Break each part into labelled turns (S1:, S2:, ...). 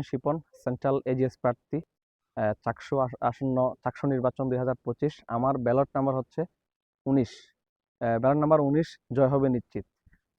S1: Shipon, central AGS প্রার্থী, চাকসু আসন্ন চাকসু নির্বাচন 2025। আমার ব্যালট নাম্বার হচ্ছে 19। ব্যালট নাম্বার 19 জয় হবে নিশ্চিত।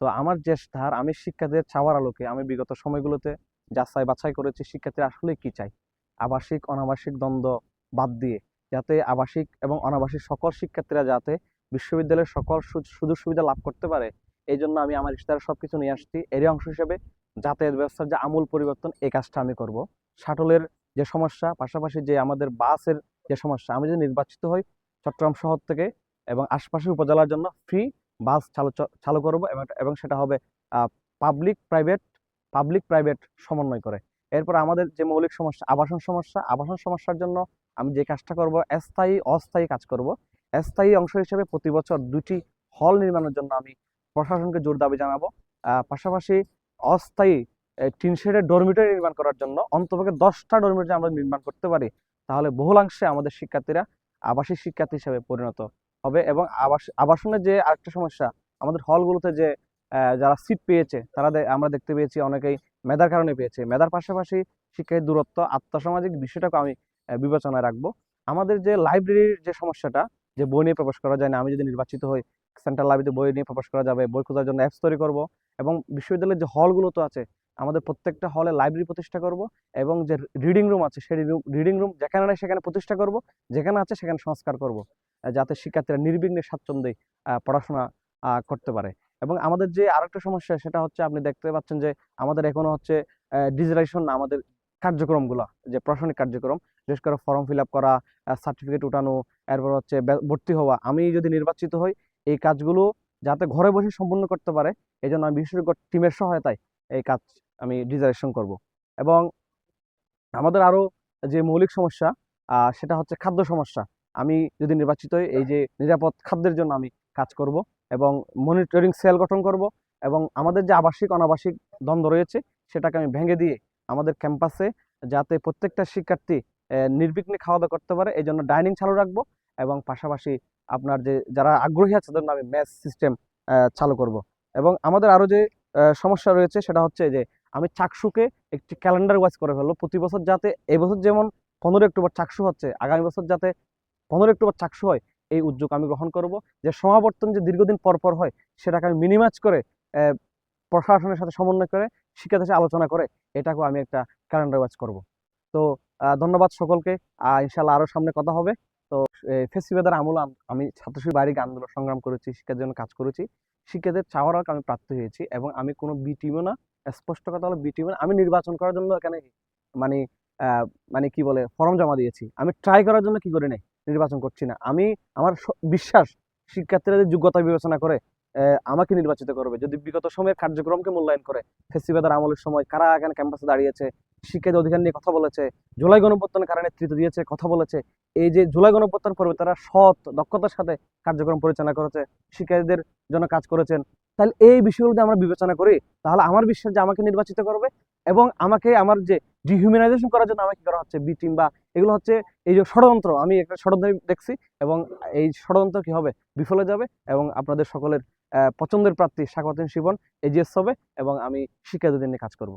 S1: তো আমার যে ধার, আমি শিক্ষার্থীদের চাওয়ার আলোকে আমি বিগত সময়গুলোতে যাচাই বাছাই করেছি শিক্ষার্থীরা আসলে কি চায়। আবাসিক অনাবাসিক দ্বন্দ্ব বাদ দিয়ে যাতে আবাসিক এবং অনাবাসিক সকল শিক্ষার্থীরা যাতে বিশ্ববিদ্যালয়ের সকল সুযোগ সুবিধা লাভ করতে পারে, এই জন্য আমি আমার ইশতেহারে সবকিছু নিয়ে আসছি। এরই অংশ হিসেবে যাতায়াত ব্যবস্থার যে আমূল পরিবর্তন, এই কাজটা আমি করব। শাটলের যে সমস্যা, পাশাপাশি যে আমাদের বাসের যে সমস্যা, আমি যদি নির্বাচিত হই চট্টগ্রাম শহর থেকে এবং আশপাশের উপজেলার জন্য ফ্রি বাস চালু করব, এবং সেটা হবে পাবলিক প্রাইভেট সমন্বয় করে। এরপর আমাদের যে মৌলিক সমস্যা, আবাসন সমস্যার জন্য আমি যে কাজটা করব, স্থায়ী অস্থায়ী কাজ করব। স্থায়ী অংশ হিসেবে প্রতি বছর 2টি হল নির্মাণের জন্য আমি প্রশাসনকে জোর দাবি জানাবো। পাশাপাশি অস্থায়ী টিন শেডের ডরমিটরি নির্মাণ করার জন্য অন্ততপক্ষে 10টা ডরমিটরি আমরা নির্মাণ করতে পারি, তাহলে বহুলাংশে আমাদের শিক্ষার্থীরা আবাসিক শিক্ষার্থী হিসেবে পরিণত হবে। এবং আবাসনের যে আরেকটা সমস্যা, আমাদের হলগুলোতে যে যারা সিট পেয়েছে তারা আমরা দেখতে পেয়েছি অনেকেই মেধার কারণে পেয়েছে। মেধার পাশাপাশি শিক্ষার দূরত্ব, আর্থসামাজিক বিষয়টাকে আমি বিবেচনায় রাখবো। আমাদের যে লাইব্রেরির যে সমস্যাটা, যে বই নিয়ে প্রবেশ করা যায় না, আমি যদি নির্বাচিত হই সেন্ট্রাল লাইব্রেরিতে বই নিয়ে প্রবেশ করা যাবে, বই খোঁজার জন্য অ্যাপস তৈরি করব। এবং বিশ্ববিদ্যালয়ের যে হলগুলো তো আছে, আমাদের প্রত্যেকটা হলে লাইব্রেরি প্রতিষ্ঠা করব। এবং যে রিডিং রুম আছে সেই রিডিং রুম যেখানে নেই সেখানে প্রতিষ্ঠা করব, যেখানে আছে সেখানে সংস্কার করব, যাতে শিক্ষার্থীরা নির্বিঘ্নে স্বাচ্ছন্দ্যে পড়াশোনা করতে পারে। এবং আমাদের যে আরেকটা সমস্যা, সেটা হচ্ছে আপনি দেখতে পাচ্ছেন যে আমাদের এখনো হচ্ছে ডিজিটাইজেশন না, আমাদের কার্যক্রমগুলো, যে প্রশাসনিক কার্যক্রম, বিশেষ করে ফর্ম ফিল আপ করা, সার্টিফিকেট উঠানো, এরপর হচ্ছে ভর্তি হওয়া, আমি যদি নির্বাচিত হই এই কাজগুলো যাতে ঘরে বসে সম্পূর্ণ করতে পারে, এই জন্য আমি বিশেষজ্ঞ টিমের সহায়তায় এই কাজ আমি ডিজিটাইজেশন করব। এবং আমাদের আরো যে মৌলিক সমস্যা, সেটা হচ্ছে খাদ্য সমস্যা। আমি যদি নির্বাচিত হই এই যে নিরাপদ খাদ্যের জন্য আমি কাজ করব এবং মনিটরিং সেল গঠন করব। এবং আমাদের যে আবাসিক অনাবাসিক দ্বন্দ্ব রয়েছে সেটাকে আমি ভেঙে দিয়ে আমাদের ক্যাম্পাসে যাতে প্রত্যেকটা শিক্ষার্থী নির্বিঘ্নে খাওয়া দাওয়া করতে পারে, এই জন্য ডাইনিং চালু রাখবো। এবং পাশাপাশি আপনার যে যারা আগ্রহী আছে তাদের জন্য আমি মেস সিস্টেম চালু করব। এবং আমাদের আরো যে সমস্যা রয়েছে সেটা হচ্ছে যে আমি চাকসুকে একটি ক্যালেন্ডার ওয়াইজ করে ফেলবো প্রতি বছর, যাতে এবছর যেমন 15 অক্টোবর চাকসু হচ্ছে, আগামী বছর যাতে 15 অক্টোবর চাকসু হয়, এই উদ্যোগ আমি গ্রহণ করব। যে সমাবর্তন যে দীর্ঘদিন পর পর হয়, সেটাকে আমি মিনিমাইজ করে প্রশাসনের সাথে সমন্বয় করে শিক্ষার্থীর সাথে আলোচনা করে এটাকেও আমি একটা ক্যালেন্ডার ওয়াইজ করব। তো ধন্যবাদ সকলকে। ইনশাল্লাহ আরো সামনে কথা হবে। তো ফেসিবাদের আমল আমি ছাত্রশিবির বাহিনী আন্দোলন সংগ্রাম করেছি, শিক্ষার জন্য কাজ করেছি, শিক্ষার্থীদের চাওয়ার আগে আমি প্রার্থী হয়েছি। এবং আমি কোনো বি টিমও না, স্পষ্ট কথা হলো বি টিমও না। আমি নির্বাচন করার জন্য এখানে মানে মানে কি বলে ফর্ম জমা দিয়েছি, আমি ট্রাই করার জন্য কি করে নাই নির্বাচন করছি না। আমি আমার বিশ্বাস শিক্ষার্থীরা যে যোগ্যতা বিবেচনা করে আমাকে নির্বাচিত করবে, যদি বিগত সময়ের কার্যক্রমকে মূল্যায়ন করে। ফেসিবাদের আমলের সময় কারা এখানে ক্যাম্পাসে দাঁড়িয়েছে, শিক্ষার্থী অধিকার নিয়ে কথা বলেছে, জুলাই গণঅভ্যুত্থানের কারণে নেতৃত্ব দিয়েছে, কথা বলেছে, এই যে জুলাই গণঅভ্যুত্থান পর্বে তারা সৎ দক্ষতার সাথে কার্যক্রম পরিচালনা করেছে, শিক্ষার্থীদের জন্য কাজ করেছেন, তাহলে এই বিষয়গুলো যদি আমরা বিবেচনা করি, তাহলে আমার বিশ্বাস যে আমাকে নির্বাচিত করবে। এবং আমাকে আমার যে ডিহিউম্যানাইজেশন করার জন্য আমাকে করা হচ্ছে বি টিম বা এগুলো হচ্ছে এই যে ষড়যন্ত্র, আমি একটা ষড়যন্ত্র দেখছি। এবং এই ষড়যন্ত্র কি হবে, বিফলে যাবে। এবং আপনাদের সকলের পছন্দের প্রার্থী সাখাওয়াত হোসেন শিপন এজিএস হবে এবং আমি শিক্ষার্থীদের নিয়ে কাজ করব।